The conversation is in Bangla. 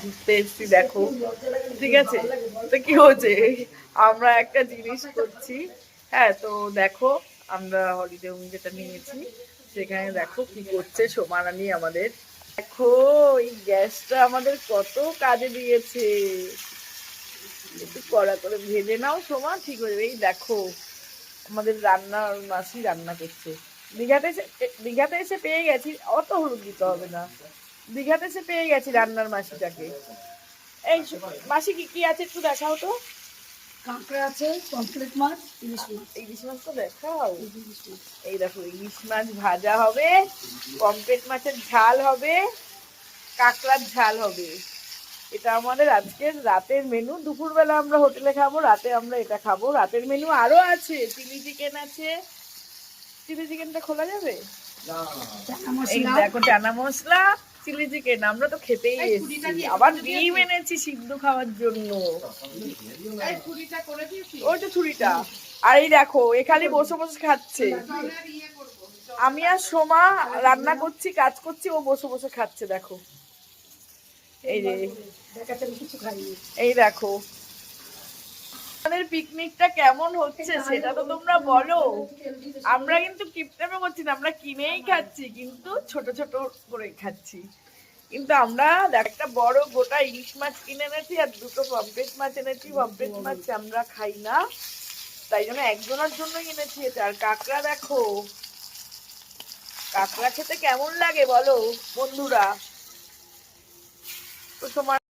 ঘুরতে এসেছি দেখো, ঠিক আছে? তো কি হচ্ছে, আমরা একটা জিনিস করছি। হ্যাঁ, তো দেখো আমরা হলিডে হোম যেটা নিয়েছি সেখানে দেখো কি করছে সোমা রানী আমাদের। দেখো এই গ্যাসটা আমাদের কত কাজে দিয়েছে। একটু কড়া করে ভেজে নাও সোমা, ঠিক হয়ে যাবে। এই দেখো আমাদের রান্নার মাসি রান্না করছে। দীঘাতে এসে পেয়ে গেছি, অত হলুদ দিতে হবে না। দীঘাতে এসে পেয়ে গেছি রান্নার মাসিটাকে। এই মাসি কি কি আছে একটু দেখাও তো। কাঁকড়া আছে, পমফ্রেট মাছ, ইলিশ মাছ। ইলিশ মাছ তো দেখাও। এই দেখো ইলিশ মাছ ভাজা হবে, পমফ্রেট মাছের ঝাল হবে, কাঁকড়ার ঝাল হবে। এটা আমাদের আজকের রাতের মেনু। দুপুরবেলা আমরা হোটেলে খাবো, রাতে আমরা এটা খাবো। রাতের মেনু আরো আছে, চিলি চিকেন আছে। চিলি চিকেনটা খোলা যাবে? এই দেখো চানা মশলা, চিলি চিকেন। আমরা তো খেতেই এসেছি, আবার ডিম এনেছি সিদ্ধ খাওয়ার জন্য। ওই তো ছুরিটা। আর এই দেখো এখানে বসে বসে খাচ্ছে। আমি আর সোমা রান্না করছি, কাজ করছি, ও বসে বসে খাচ্ছে দেখো। এই যে এই দেখো আমাদের পিকনিকটা কেমন হচ্ছে সেটা তো তোমরা বলো। আমরা কিন্তু কিপটেমে করছি না, আমরা কিনেই খাচ্ছি, কিন্তু ছোট ছোট করে খাচ্ছি। কিন্তু আমরা একটা বড় গোটা ইলিশ মাছ কিনে এনেছি আর দুটো পমফ্রেট মাছ এনেছি। পমফ্রেট মাছ আমরা খাই না, তাই জন্য একজনের জন্য কিনেছি এটা। আর কাঁকড়া দেখো, কাঁকড়া খেতে কেমন লাগে বলো বন্ধুরা। তো তোমার